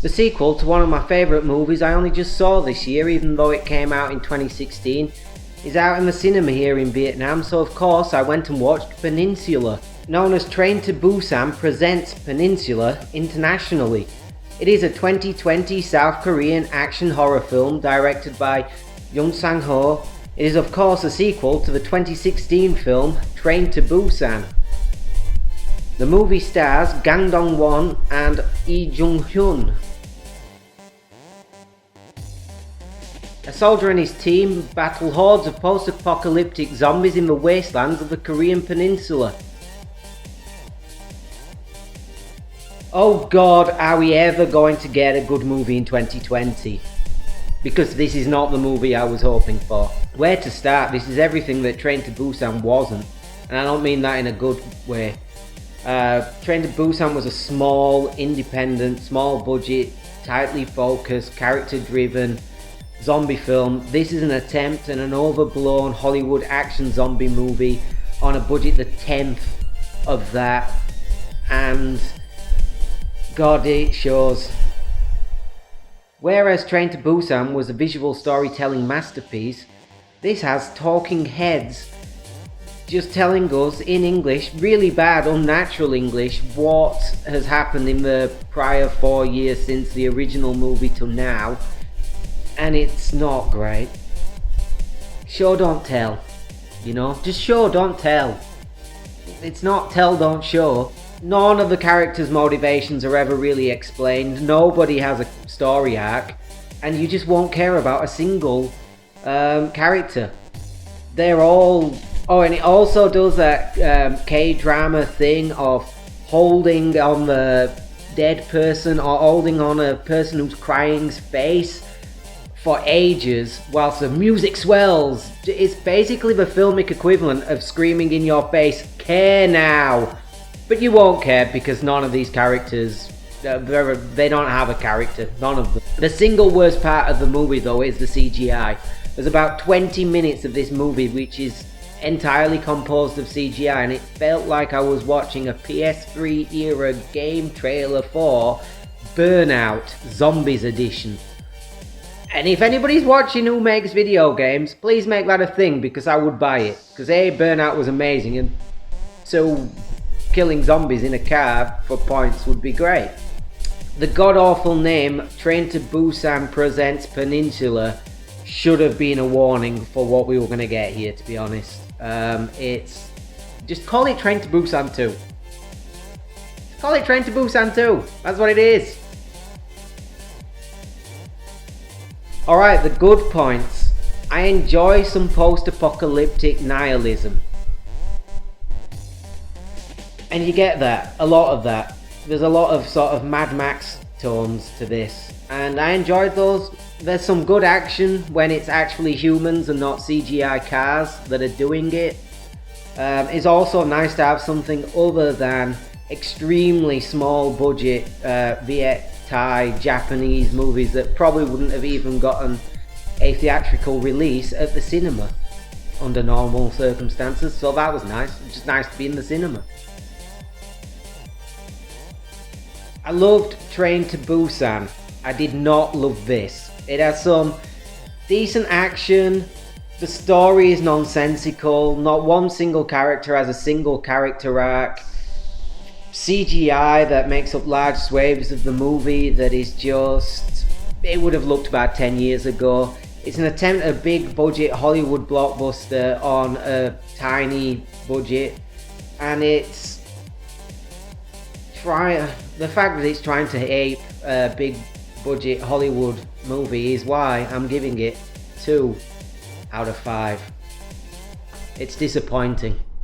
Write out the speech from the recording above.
The sequel to one of my favourite movies I only just saw this year, even though it came out in 2016, is out in the cinema here in Vietnam, so of course I went and watched Peninsula, known as Train to Busan Presents Peninsula Internationally. It is a 2020 South Korean action horror film directed by Yeon Sang-ho. It is of course a sequel to the 2016 film Train to Busan. The movie stars Gang Dong-won and Lee Jung-hyun. A soldier and his team battle hordes of post-apocalyptic zombies in the wastelands of the Korean peninsula. Oh god, are we ever going to get a good movie in 2020? Because this is not the movie I was hoping for. Where to start? This is everything that Train to Busan wasn't. And I don't mean that in a good way. Train to Busan was a small, independent, small budget, tightly focused, character driven zombie film. This is an attempt at an overblown Hollywood action zombie movie on a budget the 10th of that, and god, it shows. Whereas Train to Busan was a visual storytelling masterpiece, this has talking heads just telling us in English, really bad, unnatural English, what has happened in the prior 4 years since the original movie to now. And it's not great. Show don't tell, you know, just show don't tell. It's not tell don't show. None of the characters' motivations are ever really explained. Nobody has a story arc, and you just won't care about a single character. They're all... Oh, and it also does that K-drama thing of holding on the dead person or holding on a person who's crying's face for ages whilst the music swells. It's basically the filmic equivalent of screaming in your face, "Care now!" But you won't care because none of these characters, they don't have a character, none of them. The single worst part of the movie though is the CGI. There's about 20 minutes of this movie which is entirely composed of CGI, and it felt like I was watching a PS3 era game trailer for Burnout Zombies Edition. And if anybody's watching who makes video games, please make that a thing, because I would buy it. Because A, Burnout was amazing, and 2, killing zombies in a car for points would be great. The god-awful name, Train to Busan Presents Peninsula, should have been a warning for what we were going to get here, to be honest. It's... just call it Train to Busan 2. Call it Train to Busan 2. That's what it is. Alright, the good points. I enjoy some post-apocalyptic nihilism. And you get that, a lot of that. There's a lot of sort of Mad Max tones to this. And I enjoyed those. There's some good action when it's actually humans and not CGI cars that are doing it. It's also nice to have something other than extremely small budget Viet Thai Japanese movies that probably wouldn't have even gotten a theatrical release at the cinema under normal circumstances, so that was nice. It's just nice to be in the cinema. I loved Train to Busan. I did not love this. It has some decent action, the story is nonsensical, not one single character has a single character arc, CGI that makes up large swathes of the movie that is just... it would have looked about 10 years ago. It's an attempt at a big budget Hollywood blockbuster on a tiny budget, and it's... the fact that it's trying to ape a big budget Hollywood movie is why I'm giving it 2 out of 5. It's disappointing.